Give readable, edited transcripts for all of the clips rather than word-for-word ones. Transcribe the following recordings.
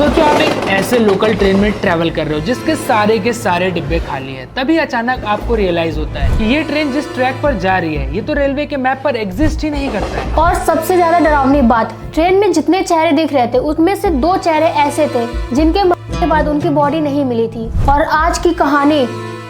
सोचो आप एक ऐसे लोकल ट्रेन में ट्रैवल कर रहे हो जिसके के सारे डिब्बे खाली हैं। तभी अचानक आपको रियलाइज होता है कि ये ट्रेन जिस ट्रैक पर जा रही है ये तो रेलवे के मैप पर एग्जिस्ट ही नहीं करता है। और सबसे ज्यादा डरावनी बात, ट्रेन में जितने चेहरे दिख रहे थे उसमें से 2 चेहरे ऐसे थे जिनके मरने के बाद उनकी बॉडी नहीं मिली थी। और आज की कहानी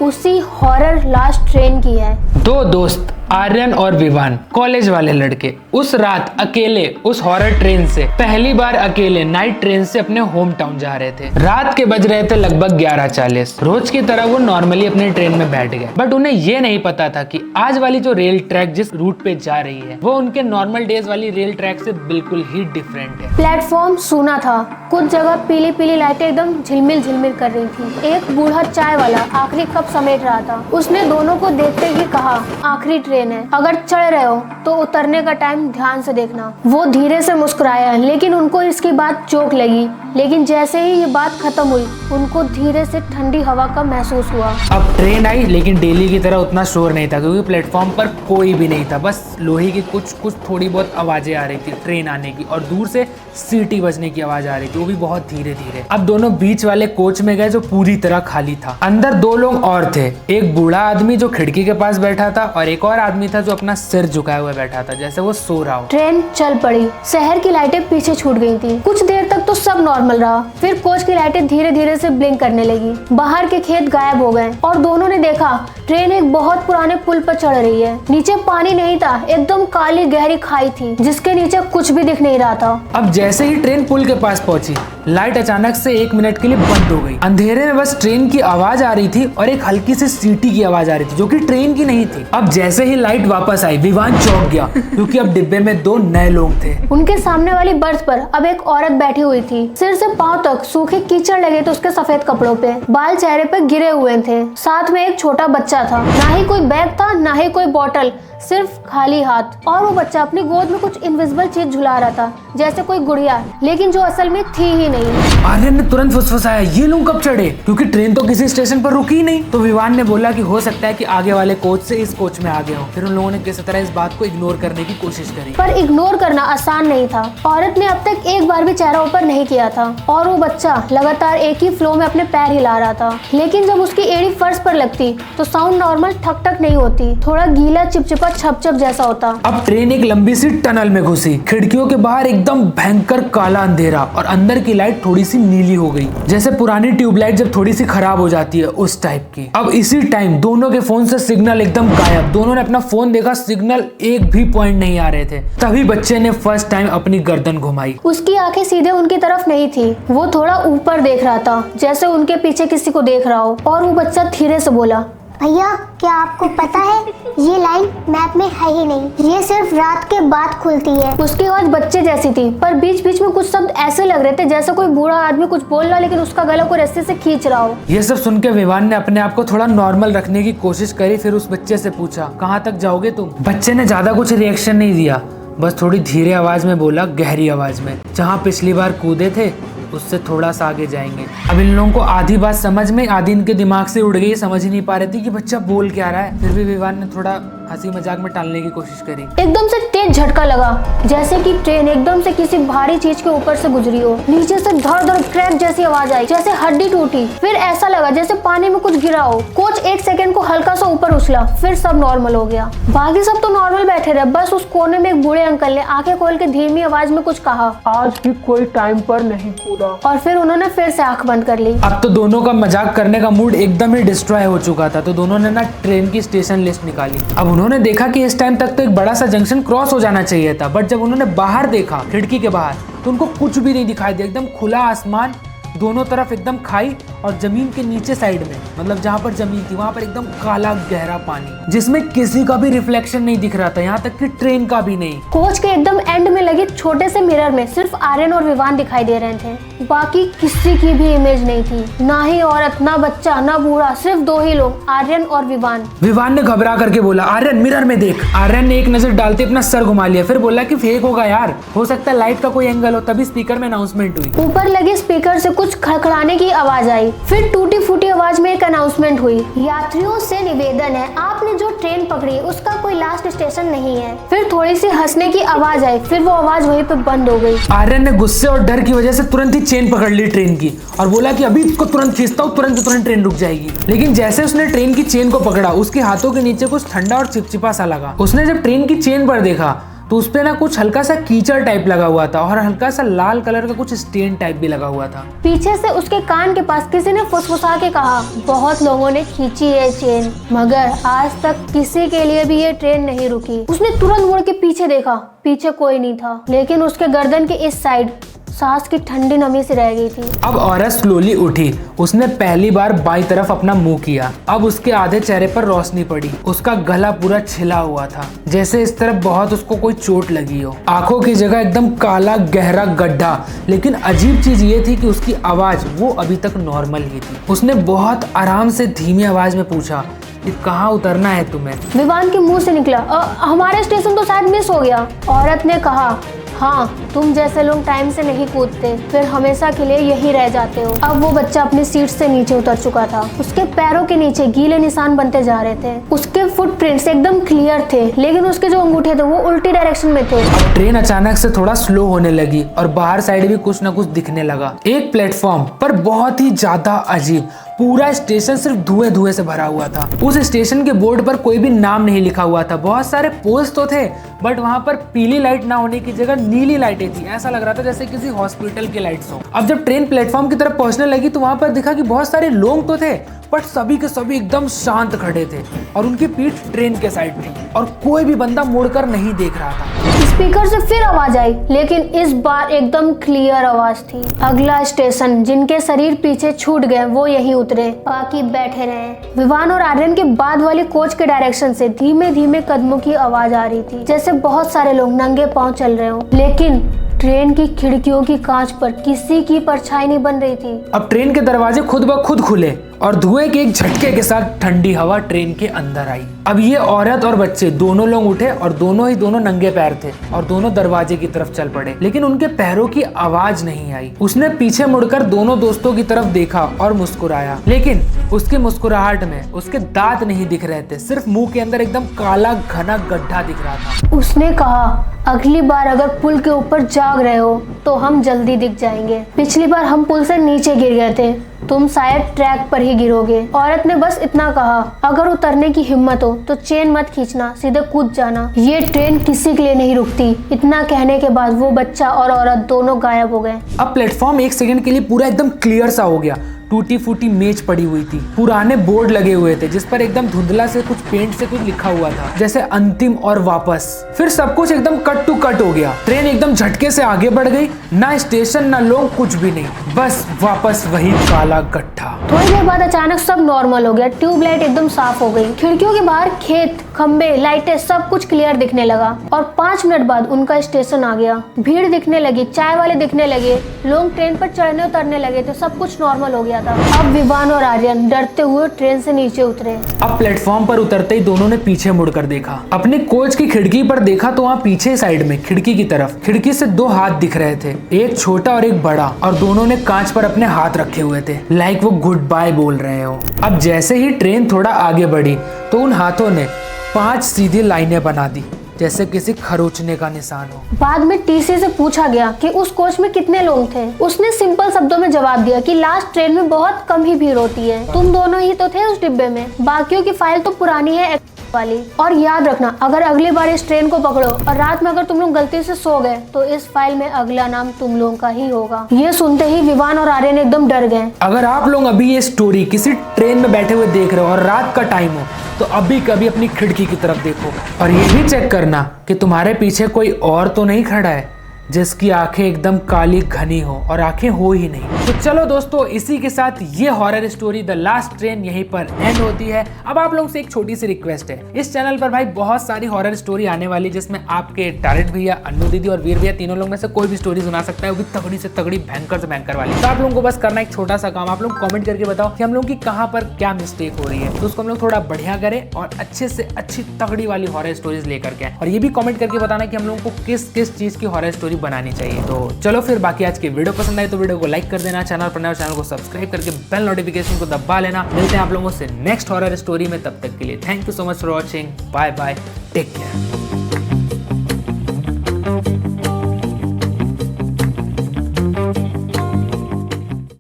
उसी हॉरर लास्ट ट्रेन की है। 2 दोस्त आर्यन और विवान, कॉलेज वाले लड़के, उस रात अकेले उस हॉरर ट्रेन से पहली बार अकेले नाइट ट्रेन से अपने होम टाउन जा रहे थे। रात के बज रहे थे लगभग 11:40। रोज की तरह वो नॉर्मली अपने ट्रेन में बैठ गए, बट उन्हें ये नहीं पता था कि आज वाली जो रेल ट्रैक जिस रूट पे जा रही है वो उनके नॉर्मल डेज वाली रेल ट्रैक से बिल्कुल ही डिफरेंट है। प्लेटफॉर्म सूना था, कुछ जगह पीली पीली लाइटें एकदम झिलमिल झिलमिल कर रही थी। एक बूढ़ा चाय वाला आखिरी कप समेट रहा था। उसने दोनों को देखते ही कहा, आखिरी ट्रेन है, अगर चढ़ रहे हो तो उतरने का टाइम ध्यान से देखना। वो धीरे से मुस्कुराया, लेकिन उनको इसकी बात चोट लगी। लेकिन जैसे ही ये बात खत्म हुई उनको धीरे से ठंडी हवा का महसूस हुआ। अब ट्रेन आई, लेकिन डेली की तरह उतना शोर नहीं था क्योंकि प्लेटफॉर्म पर कोई भी नहीं था। बस लोहे की कुछ थोड़ी बहुत आवाजें आ रही थी ट्रेन आने की, और दूर से सीटी बजने की आवाज आ रही थी, वो भी बहुत धीरे धीरे। अब दोनों बीच वाले कोच में गए जो पूरी तरह खाली था। अंदर 2 लोग और थे, एक बूढ़ा आदमी जो खिड़की के पास बैठा था और एक और आदमी था जो अपना सिर झुकाए हुए बैठा था जैसे वो सो रहा हो। ट्रेन चल पड़ी। शहर की लाइटें पीछे छूट गई थी। कुछ देर तक तो सब नॉर्मल रहा, फिर कोच की लाइटें धीरे धीरे से ब्लिंक करने लगी। बाहर के खेत गायब हो गए और दोनों ने देखा ट्रेन एक बहुत पुराने पुल पर चढ़ रही है। नीचे पानी नहीं था, एकदम काली गहरी खाई थी जिसके नीचे कुछ भी दिख नहीं रहा था। अब जैसे ही ट्रेन पुल के पास पहुंची, लाइट अचानक से 1 मिनट के लिए बंद हो गई। अंधेरे में बस ट्रेन की आवाज आ रही थी और एक हल्की सी सीटी की आवाज आ रही थी जो कि ट्रेन की नहीं थी। अब जैसे ही लाइट वापस आई, विवान चौंक गया क्योंकि अब डिब्बे में 2 नए लोग थे। उनके सामने वाली बर्थ पर अब एक औरत बैठी हुई थी। सिर से पांव तक सूखे कीचड़ लगे थे उसके सफेद कपड़ों पे। बाल चेहरे पे गिरे हुए थे। साथ में एक छोटा बच्चा था। ना ही कोई बैग था, ना ही कोई बॉटल, सिर्फ खाली हाथ। और वो बच्चा अपनी गोद में कुछ इनविजिबल चीज झुला रहा था जैसे कोई गुड़िया, लेकिन जो असल में थी ही नहीं। आर्यन ने तुरंत फुसफुसाया, ये लोग कब चढ़े? क्योंकि ट्रेन तो किसी स्टेशन पर रुकी नहीं। तो विवान ने बोला कि हो सकता है कि आगे वाले कोच से इस कोच में आ गए हो। फिर उन लोगों ने किसी तरह इस बात को इग्नोर करने की कोशिश करी, पर इग्नोर करना आसान नहीं था। औरत ने अब तक एक बार भी चेहरा ऊपर नहीं किया था और वो बच्चा लगातार एक ही फ्लो में अपने पैर हिला रहा था। लेकिन जब उसकी एड़ी फर्श पर लगती तो साउंड नॉर्मल ठक ठक नहीं होती, थोड़ा गीला चिपचिपा छप छप जैसा होता। अब ट्रेन एक लंबी सी टनल में घुसी। खिड़कियों के बाहर एकदम भयंकर काला अंधेरा और अंदर की लाइट थोड़ी सी नीली हो गई, जैसे पुरानी ट्यूबलाइट जब थोड़ी सी खराब हो जाती है उस टाइप की। अब इसी टाइम दोनों के फोन से सिग्नल एकदम गायब। दोनों ने अपना फोन देखा, सिग्नल एक भी पॉइंट नहीं आ रहे थे। तभी बच्चे ने फर्स्ट टाइम अपनी गर्दन घुमाई। उसकी आंखें सीधे उनकी तरफ नहीं थी, वो थोड़ा ऊपर देख रहा था जैसे उनके पीछे किसी को देख रहा हो। और वो बच्चा धीरे से बोला, भैया क्या आपको पता है ये लाइन मैप में है ही नहीं, ये सिर्फ रात के बाद खुलती है। उसकी आवाज बच्चे जैसी थी, पर बीच बीच में कुछ शब्द ऐसे लग रहे थे जैसे कोई बूढ़ा आदमी कुछ बोल रहा लेकिन उसका गला को रस्सी से खींच रहा हो। ये सब सुन के विवान ने अपने आप को थोड़ा नॉर्मल रखने की कोशिश करी। फिर उस बच्चे से पूछा, कहाँ तक जाओगे तुम? बच्चे ने ज्यादा कुछ रिएक्शन नहीं दिया, बस थोड़ी धीरे आवाज में बोला, गहरी आवाज में, जहाँ पिछली बार कूदे थे उससे थोड़ा सा आगे जाएंगे। अब इन लोगों को आधी बात समझ में, आधी इनके दिमाग से उड़ गई, समझ ही नहीं पा रहे थे कि बच्चा बोल क्या रहा है। फिर भी विवान ने थोड़ा हंसी मजाक में टालने की कोशिश करी। एकदम से तेज झटका लगा, जैसे कि ट्रेन एकदम से किसी भारी चीज के ऊपर से गुजरी हो। नीचे से धड़ धड़ क्रैक जैसी आवाज आई, जैसे हड्डी टूटी। फिर ऐसा लगा जैसे पानी में कुछ गिरा हो। कोच 1 सेकंड को हल्का सा ऊपर उछला, फिर सब नॉर्मल हो गया। बाकी सब तो नॉर्मल बैठे रहे, बस उस कोने में एक बूढ़े अंकल ने आंखें खोल के धीमी आवाज में कुछ कहा, आज भी कोई टाइम पर नहीं कूदा। और फिर उन्होंने फिर से आंख बंद कर ली। अब तो दोनों का मजाक करने का मूड एकदम ही डिस्ट्रॉय हो चुका था। तो दोनों ने ना ट्रेन की स्टेशन लिस्ट निकाली। अब उन्होंने देखा कि इस टाइम तक तो एक बड़ा सा जंक्शन क्रॉस हो जाना चाहिए था, बट जब उन्होंने बाहर देखा खिड़की के बाहर तो उनको कुछ भी नहीं दिखाई दिया। एकदम खुला आसमान, दोनों तरफ एकदम खाई, और जमीन के नीचे साइड में, मतलब जहाँ पर जमीन थी वहां पर एकदम काला गहरा पानी जिसमें किसी का भी रिफ्लेक्शन नहीं दिख रहा था, यहाँ तक कि ट्रेन का भी नहीं। कोच के एकदम एंड में लगे छोटे से मिरर में सिर्फ आर्यन और विवान दिखाई दे रहे थे, बाकी किसी की भी इमेज नहीं थी। ना ही औरत, ना बच्चा, ना बूढ़ा, सिर्फ 2 ही लोग, आर्यन और विवान। विवान ने घबरा करके बोला, आर्यन मिरर में देख। आर्यन ने एक नजर डालते अपना सर घुमा लिया, फिर बोला कि फेक होगा यार, हो सकता है लाइट का कोई एंगल हो। तभी स्पीकर में अनाउंसमेंट हुई। ऊपर लगे स्पीकर से कुछ कुछ खड़खड़ाने की आवाज आई। फिर टूटी फूटी आवाज में एक अनाउंसमेंट हुई, यात्रियों से निवेदन है, आपने जो ट्रेन पकड़ी उसका कोई लास्ट स्टेशन नहीं है। फिर थोड़ी सी हंसने की आवाज आई, फिर वो आवाज वहीं पे बंद हो गई। आर्यन ने गुस्से और डर की वजह से तुरंत ही चेन पकड़ ली ट्रेन की और बोला कि अभी इसको तुरंत खींचता हूँ, तुरंत ट्रेन रुक जाएगी। लेकिन जैसे उसने ट्रेन की चेन को पकड़ा, उसके हाथों के नीचे कुछ ठंडा और चिपचिपा सा लगा। उसने जब ट्रेन की चेन पर देखा तो उस पे ना कुछ हल्का सा कीचड़ टाइप लगा हुआ था और हल्का सा लाल कलर का कुछ स्टेन टाइप भी लगा हुआ था। पीछे से उसके कान के पास किसी ने फुसफुसा के कहा, बहुत लोगों ने खींची है चेन, मगर आज तक किसी के लिए भी ये ट्रेन नहीं रुकी। उसने तुरंत मुड़ के पीछे देखा, पीछे कोई नहीं था, लेकिन उसके गर्दन के इस साइड सांस की ठंडी नमी से रह गई थी। अब औरत स्लोली उठी। उसने पहली बार बाई तरफ अपना मुंह किया। अब उसके आधे चेहरे पर रोशनी पड़ी। उसका गला पूरा छिला हुआ था, जैसे इस तरफ बहुत उसको कोई चोट लगी हो। आंखों की जगह एकदम काला गहरा गड्ढा। लेकिन अजीब चीज ये थी कि उसकी आवाज वो अभी तक नॉर्मल ही थी। उसने बहुत आराम से धीमी आवाज में पूछा कि कहाँ उतरना है तुम्हें? विवान के मुंह से निकला, हमारे स्टेशन तो शायद मिस हो गया। औरत ने कहा, हाँ, तुम जैसे लोग टाइम से नहीं कूदते, फिर हमेशा के लिए यही रह जाते हो। अब वो बच्चा अपनी सीट से नीचे उतर चुका था। उसके पैरों के नीचे गीले निशान बनते जा रहे थे। उसके फुटप्रिंट्स एकदम क्लियर थे, लेकिन उसके जो अंगूठे थे वो उल्टी डायरेक्शन में थे। अब ट्रेन अचानक से थोड़ा स्लो होने लगी और बाहर साइड भी कुछ न कुछ दिखने लगा। एक प्लेटफॉर्म पर बहुत ही ज्यादा अजीब, पूरा स्टेशन सिर्फ धुएं धुएं से भरा हुआ था। उस स्टेशन के बोर्ड पर कोई भी नाम नहीं लिखा हुआ था। बहुत सारे पोल्स तो थे, बट वहां पर पीली लाइट ना होने की जगह नीली लाइटें थी। ऐसा लग रहा था जैसे किसी हॉस्पिटल की लाइट्स हो। अब जब ट्रेन प्लेटफॉर्म की तरफ पहुंचने लगी तो वहां पर दिखा कि बहुत सारे लोग तो थे, बट सभी के सभी एकदम शांत खड़े थे और उनकी पीठ ट्रेन के साइड थी और कोई भी बंदा मुड़कर नहीं देख रहा था। स्पीकर से फिर आवाज आई, लेकिन इस बार एकदम क्लियर आवाज थी। अगला स्टेशन, जिनके शरीर पीछे छूट गए वो यहीं उतरे, बाकी बैठे रहे। विवान और आर्यन के बाद वाली कोच के डायरेक्शन से धीमे धीमे कदमों की आवाज आ रही थी, जैसे बहुत सारे लोग नंगे पांव चल रहे हो। लेकिन ट्रेन की खिड़कियों की कांच पर किसी की परछाई नहीं बन रही थी। अब ट्रेन के दरवाजे खुद ब खुद खुले और धुएं के एक झटके के साथ ठंडी हवा ट्रेन के अंदर आई। अब ये औरत और बच्चे दोनों लोग उठे और दोनों नंगे पैर थे और दोनों दरवाजे की तरफ चल पड़े, लेकिन उनके पैरों की आवाज नहीं आई। उसने पीछे मुड़कर दोनों दोस्तों की तरफ देखा और मुस्कुराया, लेकिन उसकी मुस्कुराहट में उसके दांत नहीं दिख रहे थे, सिर्फ मुंह के अंदर एकदम काला घना गड्ढा दिख रहा था। उसने कहा, अगली बार अगर पुल के ऊपर जाग रहे हो तो हम जल्दी दिख जाएंगे। पिछली बार हम पुल से नीचे गिर गए थे, तुम शायद ट्रैक पर ही गिरोगे। औरत ने बस इतना कहा, अगर उतरने की हिम्मत हो तो चेन मत खींचना, सीधे कूद जाना, ये ट्रेन किसी के लिए नहीं रुकती। इतना कहने के बाद वो बच्चा और औरत दोनों गायब हो गए। अब प्लेटफॉर्म एक सेकंड के लिए पूरा एकदम क्लियर सा हो गया। टूटी फूटी मेज पड़ी हुई थी, पुराने बोर्ड लगे हुए थे जिस पर एकदम धुंधला से कुछ पेंट से कुछ लिखा हुआ था, जैसे अंतिम और वापस। फिर सब कुछ एकदम कट टू कट हो गया। ट्रेन एकदम झटके से आगे बढ़ गई, ना स्टेशन ना लोग, कुछ भी नहीं, बस वापस वही काला गड्ढा। थोड़ी देर बाद अचानक सब नॉर्मल हो गया। ट्यूबलाइट एकदम साफ हो गई, खिड़कियों के बाहर खेत, खंबे, लाइटें, सब कुछ क्लियर दिखने लगा। और 5 मिनट बाद उनका स्टेशन आ गया। भीड़ दिखने लगी, चाय वाले दिखने लगे, लोग ट्रेन पर चढ़ने उतरने लगे थे, सब कुछ नॉर्मल हो गया था। अब विवान और आर्यन डरते हुए ट्रेन से नीचे उतरे। अब प्लेटफॉर्म पर उतरते ही दोनों ने पीछे मुड़कर देखा। अपने कोच की खिड़की पर देखा तो वहाँ पीछे साइड में खिड़की की तरफ, खिड़की से 2 हाथ दिख रहे थे, एक छोटा और एक बड़ा, और दोनों ने कांच पर अपने हाथ रखे हुए थे, लाइक वो गुड बाय बोल रहे हो। अब जैसे ही ट्रेन थोड़ा आगे बढ़ी तो उन हाथों ने 5 सीधी लाइनें बना दी, जैसे किसी खरोचने का निशान हो। बाद में टीसी से पूछा गया कि उस कोच में कितने लोग थे। उसने सिंपल शब्दों में जवाब दिया कि लास्ट ट्रेन में बहुत कम ही भीड़ होती है, तुम दोनों ही तो थे उस डिब्बे में, बाकियों की फाइल तो पुरानी है वाली। और याद रखना, अगर अगली बार इस ट्रेन को पकड़ो और रात में अगर तुम लोग गलती से सो गए तो इस फाइल में अगला नाम तुम लोगों का ही होगा। ये सुनते ही विवान और आर्यन एकदम डर गए। अगर आप लोग अभी ये स्टोरी किसी ट्रेन में बैठे हुए देख रहे हो और रात का टाइम हो तो अभी कभी अपनी खिड़की की तरफ देखो और ये भी चेक करना कि तुम्हारे पीछे कोई और तो नहीं खड़ा है जिसकी आंखें एकदम काली घनी हो, और आंखें हो ही नहीं। तो चलो दोस्तों, इसी के साथ ये horror story the last train यहीं पर एंड होती है। अब आप लोगों से एक छोटी सी रिक्वेस्ट है, इस चैनल पर भाई बहुत सारी हॉरर स्टोरी आने वाली, जिसमें आपके टैलेंट भैया, अन्नू दीदी और वीर भैया तीनों लोग में से कोई भी स्टोरी सुना सकता है, वो भी तगड़ी से तगड़ी, भयंकर से भयंकर वाली। तो आप लोगों को बस करना एक छोटा सा काम, आप लोग कॉमेंट करके बताओ कि हम लोगों की कहाँ पर क्या मिस्टेक हो रही है, तो उसको हम लोग थोड़ा बढ़िया करें और अच्छे से अच्छी तगड़ी वाली हॉरर स्टोरीज लेकर के। और ये भी कॉमेंट करके बताना कि हम लोगों को किस किस चीज की हॉरर स्टोरी पॉजिटिव बनानी चाहिए। तो चलो फिर, बाकी आज की वीडियो पसंद आई तो वीडियो को लाइक कर देना, चैनल पर नए चैनल को सब्सक्राइब करके बेल नोटिफिकेशन को दबा लेना। मिलते हैं आप लोगों से नेक्स्ट हॉरर स्टोरी में, तब तक के लिए thank you so much for watching. Bye bye, take care.